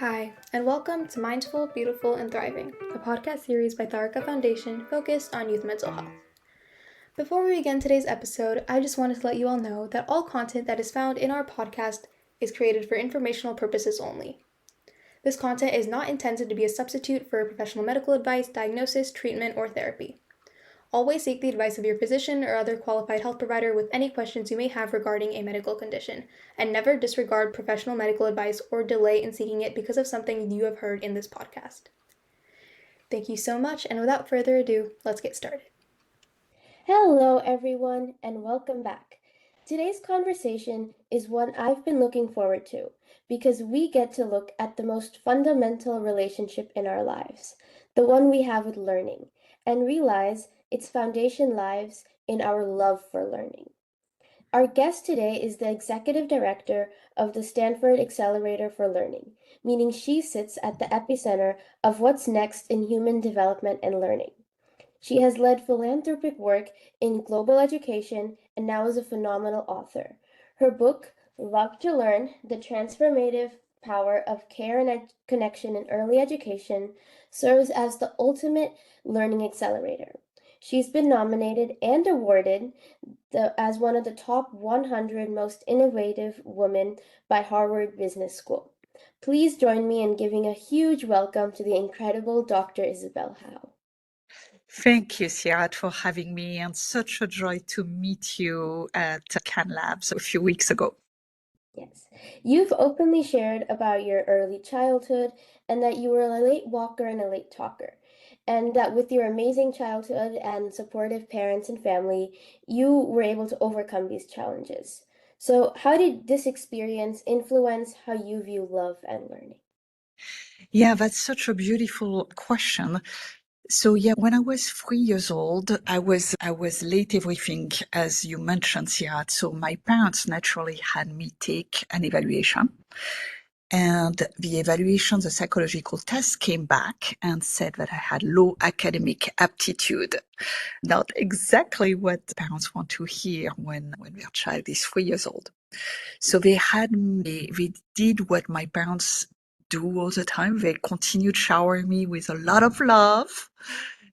Hi, and welcome to Mindful, Beautiful, and Thriving, a podcast series by Tharaka Foundation focused on youth mental health. Before we begin today's episode, I just wanted to let you all know that all content that is found in our podcast is created for informational purposes only. This content is not intended to be a substitute for professional medical advice, diagnosis, treatment, or therapy. Always seek the advice of your physician or other qualified health provider with any questions you may have regarding a medical condition, and never disregard professional medical advice or delay in seeking it because of something you have heard in this podcast. Thank you so much, and without further ado, let's get started. Hello, everyone, and welcome back. Today's conversation is one I've been looking forward to because we get to look at the most fundamental relationship in our lives, the one we have with learning, and realize its foundation lies in our love for learning. Our guest today is the executive director of the Stanford Accelerator for Learning, meaning she sits at the epicenter of what's next in human development and learning. She has led philanthropic work in global education and now is a phenomenal author. Her book, Love to Learn: The Transformative Power of Care and Connection in Early Education, serves as the ultimate learning accelerator. She's been nominated and awarded as one of the top 100 most innovative women by Harvard Business School. Please join me in giving a huge welcome to the incredible Dr. Isabelle Hau. Thank you, Seerat, for having me, and such a joy to meet you at Can Labs a few weeks ago. Yes. You've openly shared about your early childhood and that you were a late walker and a late talker. And that with your amazing childhood and supportive parents and family, you were able to overcome these challenges. So, how did this experience influence how you view love and learning? Yeah, that's such a beautiful question. So yeah, when I was 3 years old, I was late everything, as you mentioned, Seerat. So my parents naturally had me take an evaluation. And the evaluation, the psychological test came back and said that I had low academic aptitude. Not exactly what parents want to hear when their child is 3 years old. So they did what my parents do all the time. They continued showering me with a lot of love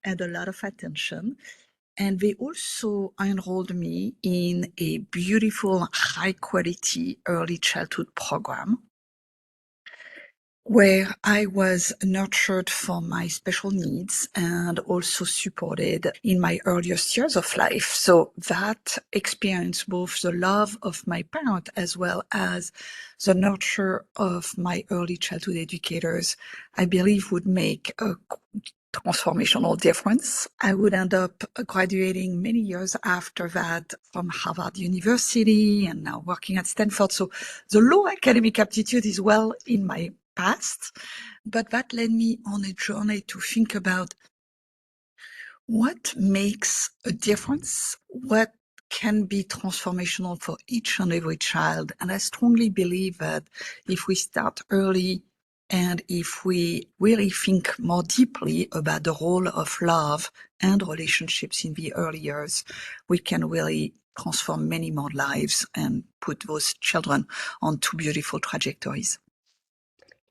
and a lot of attention. And they also enrolled me in a beautiful, high quality early childhood program where I was nurtured for my special needs and also supported in my earliest years of life. So that experience, both the love of my parent as well as the nurture of my early childhood educators, I believe would make a transformational difference. I would end up graduating many years after that from Harvard University and now working at Stanford. So the low academic aptitude is well in my past, but that led me on a journey to think about what makes a difference, what can be transformational for each and every child. And I strongly believe that if we start early and if we really think more deeply about the role of love and relationships in the early years, we can really transform many more lives and put those children on two beautiful trajectories.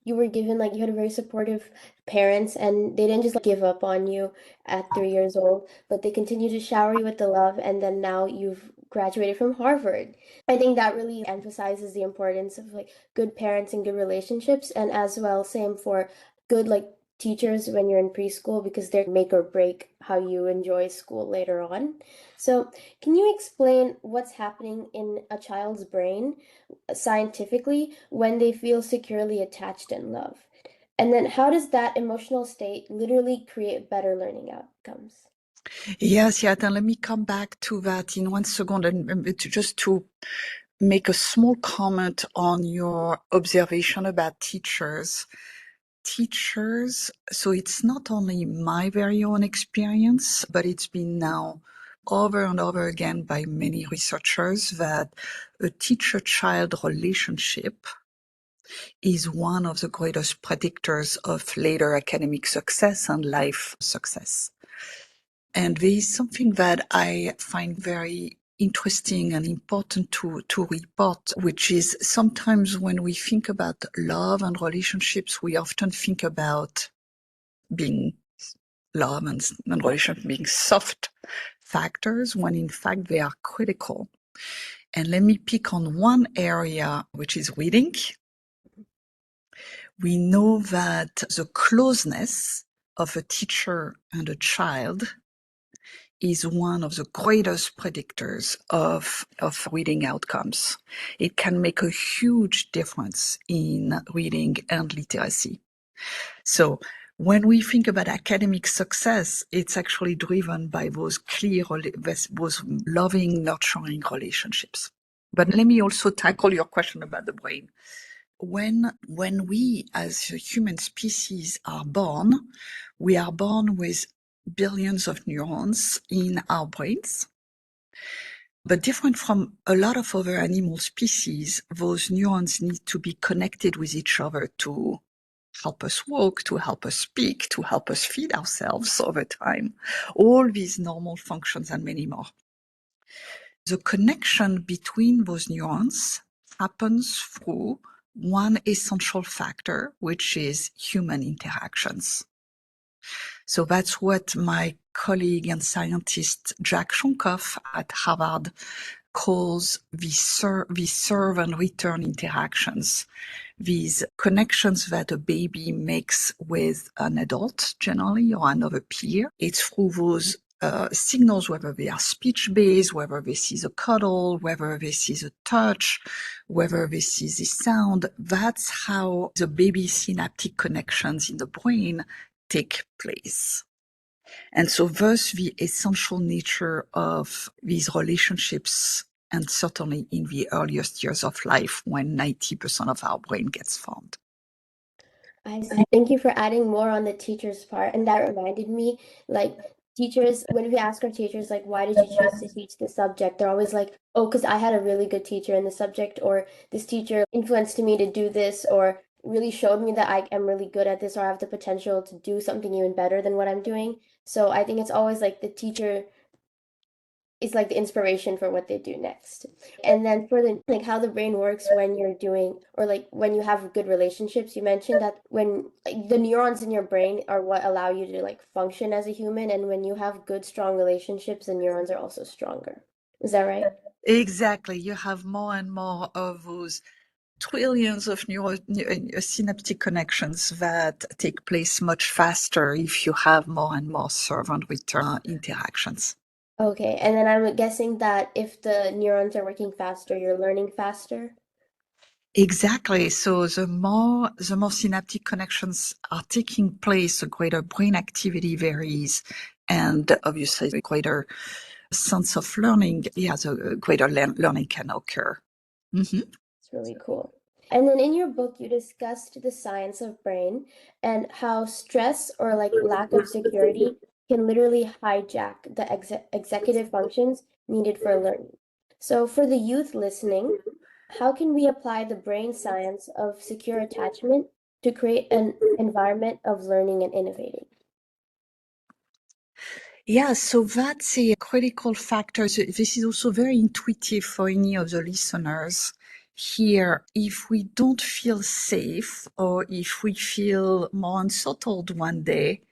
You were given, like, you had very supportive parents, and they didn't just give up on you at 3 years old, but they continued to shower you with the love, and then now you've graduated from Harvard. I think that really emphasizes the importance of like good parents and good relationships, and as well, same for good like teachers when you're in preschool because they make or break how you enjoy school later on. So, can you explain what's happening in a child's brain scientifically when they feel securely attached and loved? And then how does that emotional state literally create better learning outcomes? Yes, yeah, then let me come back to that in 1 second and just to make a small comment on your observation about teachers. Teachers, so it's not only my very own experience, but it's been now over and over again by many researchers that a teacher-child relationship is one of the greatest predictors of later academic success and life success. And there is something that I find very interesting and important to report, which is sometimes when we think about love and relationships, we often think about being love and relationship being soft factors, when in fact they are critical. And let me pick on one area, which is reading. We know that the closeness of a teacher and a child is one of the greatest predictors of reading outcomes. It can make a huge difference in reading and literacy. So when we think about academic success, it's actually driven by those clear, those loving, nurturing relationships. But let me also tackle your question about the brain. When we as a human species are born, we are born with billions of neurons in our brains. But different from a lot of other animal species, those neurons need to be connected with each other to help us walk, to help us speak, to help us feed ourselves over time. All these normal functions and many more. The connection between those neurons happens through one essential factor, which is human interactions. So that's what my colleague and scientist Jack Shonkoff at Harvard calls the serve and return interactions. These connections that a baby makes with an adult generally or another peer. It's through those signals, whether they are speech-based, whether this is a cuddle, whether this is a touch, whether this is a sound. That's how the baby synaptic connections in the brain take place. And so thus the essential nature of these relationships, and certainly in the earliest years of life when 90% of our brain gets formed. I see. Thank you for adding more on the teacher's part. And that reminded me, like, teachers, when we ask our teachers, like, why did you choose to teach this subject? They're always like, oh, because I had a really good teacher in the subject, or this teacher influenced me to do this, or really showed me that I am really good at this, or I have the potential to do something even better than what I'm doing. So I think it's always like the teacher is like the inspiration for what they do next. And then for the like how the brain works when you're doing or like when you have good relationships, you mentioned that when like, the neurons in your brain are what allow you to like function as a human, and when you have good strong relationships, the neurons are also stronger. Is that right? Exactly. You have more and more of those trillions of synaptic connections that take place much faster if you have more and more serve and return interactions. Okay, and then I'm guessing that if the neurons are working faster, you're learning faster. Exactly. So the more synaptic connections are taking place, the greater brain activity there is, and obviously the greater sense of learning, the greater learning can occur. Mm-hmm. It's really cool. And then in your book, you discussed the science of brain and how stress or like lack of security can literally hijack the executive functions needed for learning. So for the youth listening, how can we apply the brain science of secure attachment to create an environment of learning and innovating? Yeah, so that's a critical factor. So this is also very intuitive for any of the listeners here. If we don't feel safe or if we feel more unsettled one day,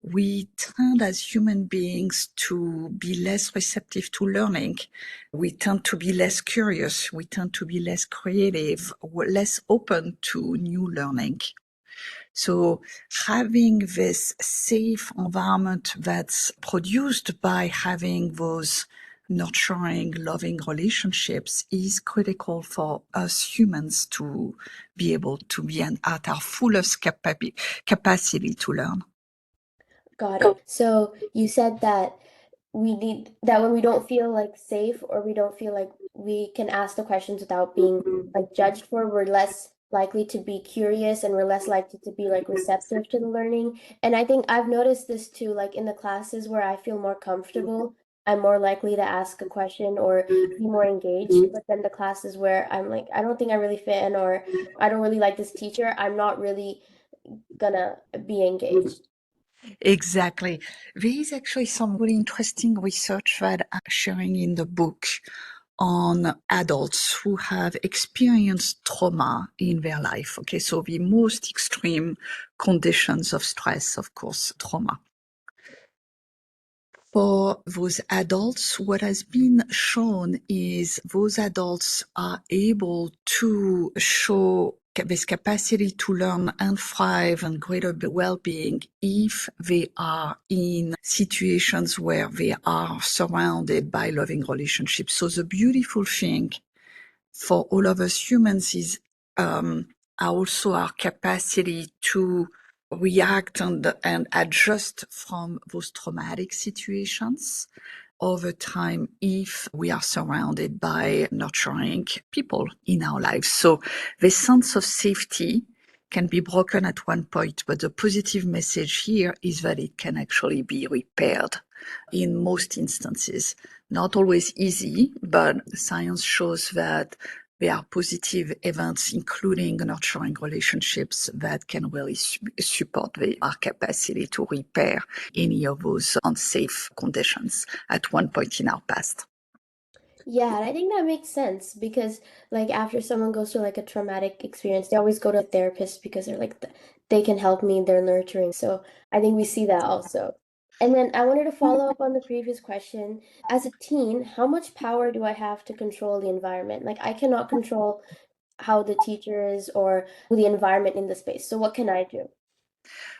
we tend as human beings to be less receptive to learning. We tend to be less curious. We tend to be less creative, less open to new learning. So having this safe environment that's produced by having those nurturing, loving relationships is critical for us humans to be able to be at our fullest capacity to learn. Got it. So you said that we need that when we don't feel like safe or we don't feel like we can ask the questions without being like judged for, we're less likely to be curious and we're less likely to be like receptive to the learning. And I think I've noticed this too, like in the classes where I feel more comfortable, I'm more likely to ask a question or be more engaged. But then the classes where I'm like, I don't think I really fit in or I don't really like this teacher, I'm not really gonna be engaged. Exactly. There is actually some really interesting research that I'm sharing in the book on adults who have experienced trauma in their life. Okay, so the most extreme conditions of stress, of course, trauma. For those adults, what has been shown is those adults are able to show this capacity to learn and thrive and greater well-being if they are in situations where they are surrounded by loving relationships. So the beautiful thing for all of us humans is also our capacity to react and adjust from those traumatic situations over time if we are surrounded by nurturing people in our lives. So the sense of safety can be broken at one point, but the positive message here is that it can actually be repaired in most instances. Not always easy, but science shows that there are positive events, including nurturing relationships, that can really support our capacity to repair any of those unsafe conditions at one point in our past. Yeah, and I think that makes sense because like after someone goes through like a traumatic experience, they always go to a therapist because they're like they can help me, they're nurturing. So I think we see that also. And then I wanted to follow up on the previous question. As a teen, how much power do I have to control the environment? Like I cannot control how the teacher is or the environment in the space. So what can I do?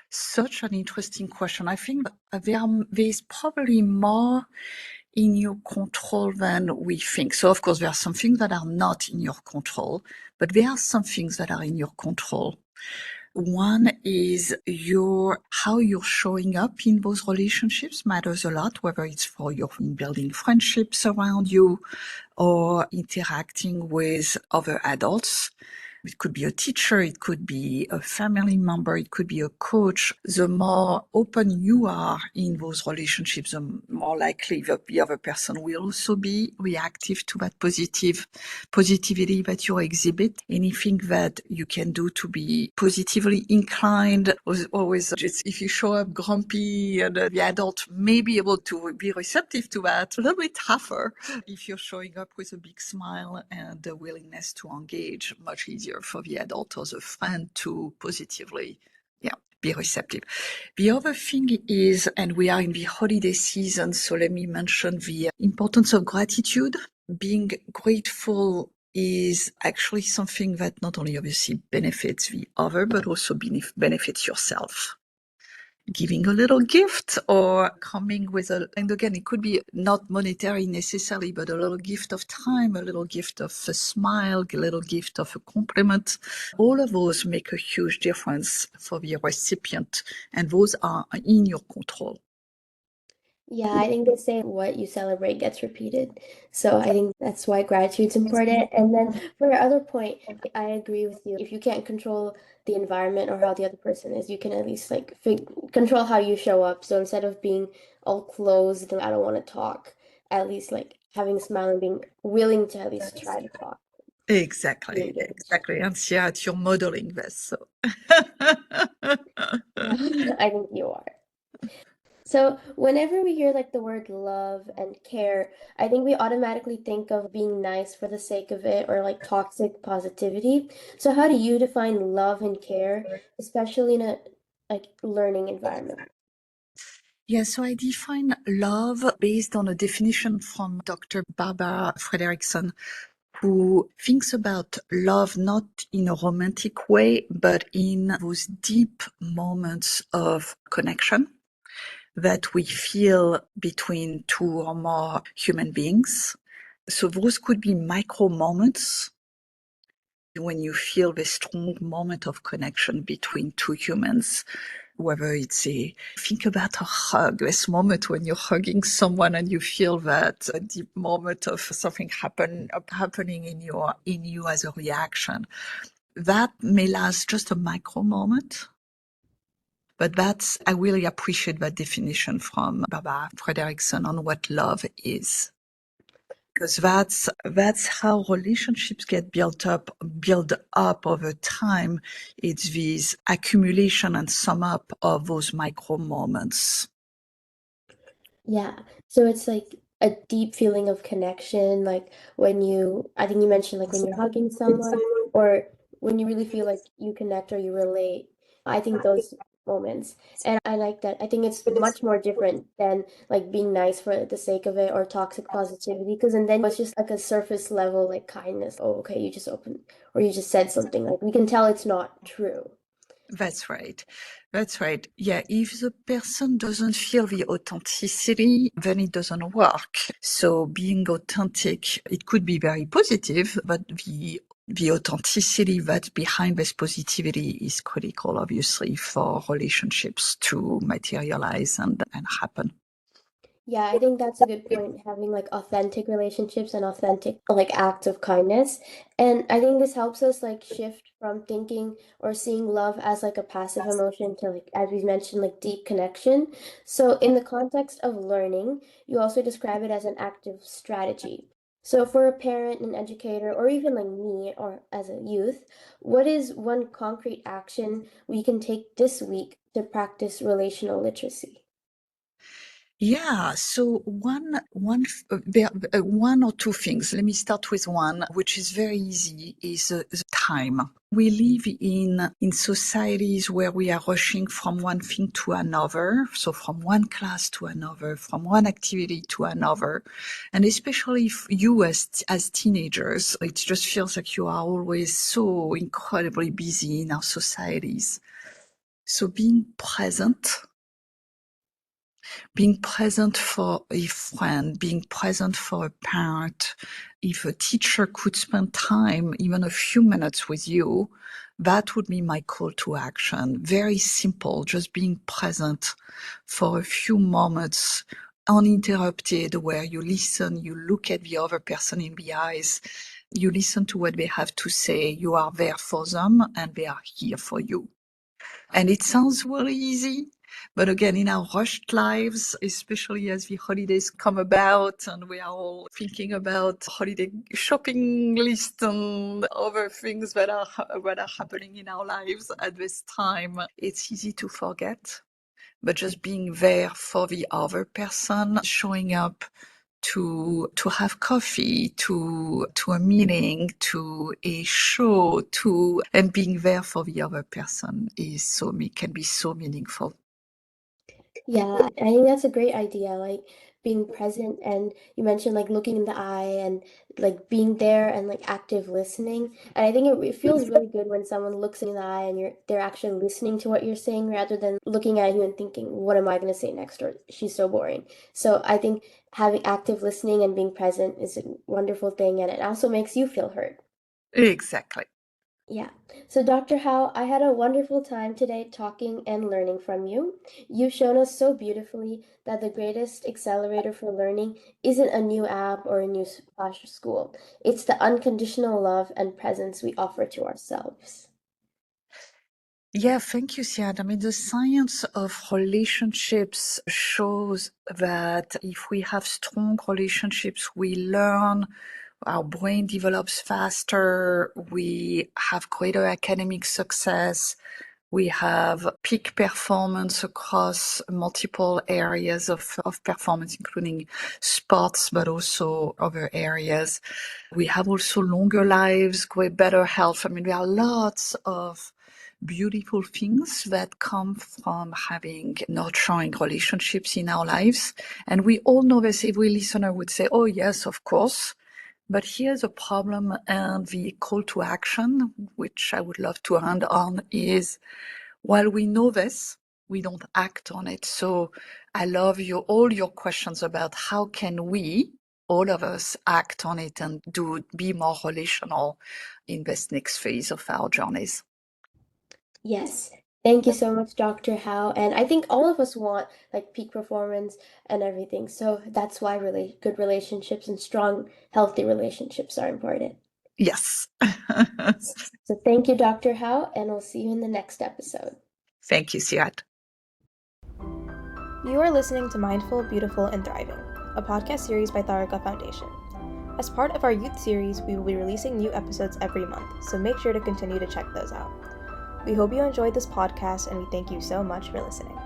Such an interesting question. I think there's probably more in your control than we think. So of course there are some things that are not in your control, but there are some things that are in your control. One is how you're showing up in those relationships matters a lot, whether it's for your building friendships around you or interacting with other adults. It could be a teacher, it could be a family member, it could be a coach. The more open you are in those relationships, the more likely the other person will also be reactive to that positivity that you exhibit. Anything that you can do to be positively inclined, always just if you show up grumpy and the adult may be able to be receptive to that, a little bit tougher if you're showing up with a big smile and the willingness to engage, much easier for the adult or the friend to positively, be receptive. The other thing is, and we are in the holiday season, so let me mention the importance of gratitude. Being grateful is actually something that not only obviously benefits the other, but also benefits yourself. Giving a little gift or coming with and again, it could be not monetary necessarily, but a little gift of time, a little gift of a smile, a little gift of a compliment. All of those make a huge difference for the recipient, and those are in your control. Yeah, I think they say what you celebrate gets repeated. So I think that's why gratitude's important. And then for your other point, I agree with you. If you can't control the environment or how the other person is, you can at least like control how you show up. So instead of being all closed and I don't want to talk, at least like having a smile and being willing to at least try to talk, be Exactly, engaged. exactly. And Seerat, you're modeling this. So. Yeah, I think you are. So, whenever we hear like the word love and care, I think we automatically think of being nice for the sake of it or like toxic positivity. So, how do you define love and care, especially in a like learning environment? Yeah, so I define love based on a definition from Dr. Barbara Fredrickson, who thinks about love not in a romantic way, but in those deep moments of connection that we feel between two or more human beings. So those could be micro moments when you feel the strong moment of connection between two humans, whether it's think about a hug, this moment when you're hugging someone and you feel that a deep moment of something happening in you as a reaction. That may last just a micro moment, but I really appreciate that definition from Barbara Fredrickson on what love is. because that's how relationships get build up over time. It's this accumulation and sum up of those micro moments. Yeah. So it's like a deep feeling of connection, like when I think you mentioned like when you're hugging someone or when you really feel like you connect or you relate. I think those moments. And I like that. I think it's much more different than like being nice for the sake of it or toxic positivity. Because and then it's just like a surface level like kindness. Oh, okay, you just opened or you just said something. Like we can tell it's not true. That's right. That's right. Yeah, if the person doesn't feel the authenticity, then it doesn't work. So being authentic, it could be very positive, but the authenticity that's behind this positivity is critical, obviously, for relationships to materialize and happen. Yeah, I think that's a good point, having like authentic relationships and authentic like acts of kindness. And I think this helps us like shift from thinking or seeing love as like a passive emotion to like, as we mentioned, like deep connection. So in the context of learning, you also describe it as an active strategy. So for a parent, an educator, or even like me or as a youth, what is one concrete action we can take this week to practice relational literacy? Yeah, so one or two things. Let me start with one, which is very easy, is the time. We live in societies where we are rushing from one thing to another, so from one class to another, from one activity to another, and especially if you as teenagers, it just feels like you are always so incredibly busy in our societies. So being present for a friend, being present for a parent. If a teacher could spend time, even a few minutes with you, that would be my call to action. Very simple, just being present for a few moments, uninterrupted, where you listen, you look at the other person in the eyes, you listen to what they have to say, you are there for them, and they are here for you. And it sounds really easy, but again, in our rushed lives, especially as the holidays come about and we are all thinking about holiday shopping list and other things that are happening in our lives at this time, it's easy to forget. But just being there for the other person, showing up to have coffee, to a meeting, to a show, and being there for the other person can be so meaningful. Yeah, I think that's a great idea, like being present and you mentioned like looking in the eye and like being there and like active listening. And I think it feels really good when someone looks in the eye and they're actually listening to what you're saying rather than looking at you and thinking, what am I going to say next? Or she's so boring. So I think having active listening and being present is a wonderful thing and it also makes you feel heard. Exactly. Yeah. So, Dr. Howe, I had a wonderful time today talking and learning from you. You've shown us so beautifully that the greatest accelerator for learning isn't a new app or a new flash school. It's the unconditional love and presence we offer to ourselves. Yeah, thank you, Seerat. I mean, the science of relationships shows that if we have strong relationships, we learn, our brain develops faster, we have greater academic success, we have peak performance across multiple areas of performance, including sports, but also other areas. We have also longer lives, better health. I mean, there are lots of beautiful things that come from having nurturing relationships in our lives. And we all know this. Every listener would say, oh, yes, of course. But here's a problem, and the call to action, which I would love to end on, is while we know this, we don't act on it. So I love all your questions about how can we, all of us, act on it and be more relational in this next phase of our journeys. Yes. Thank you so much, Dr. Howe. And I think all of us want like peak performance and everything. So that's why really good relationships and strong, healthy relationships are important. Yes. So thank you, Dr. Howe, and we'll see you in the next episode. Thank you, Seerat. You are listening to Mindful, Beautiful, and Thriving, a podcast series by Tharaka Foundation. As part of our youth series, we will be releasing new episodes every month, so make sure to continue to check those out. We hope you enjoyed this podcast, and we thank you so much for listening.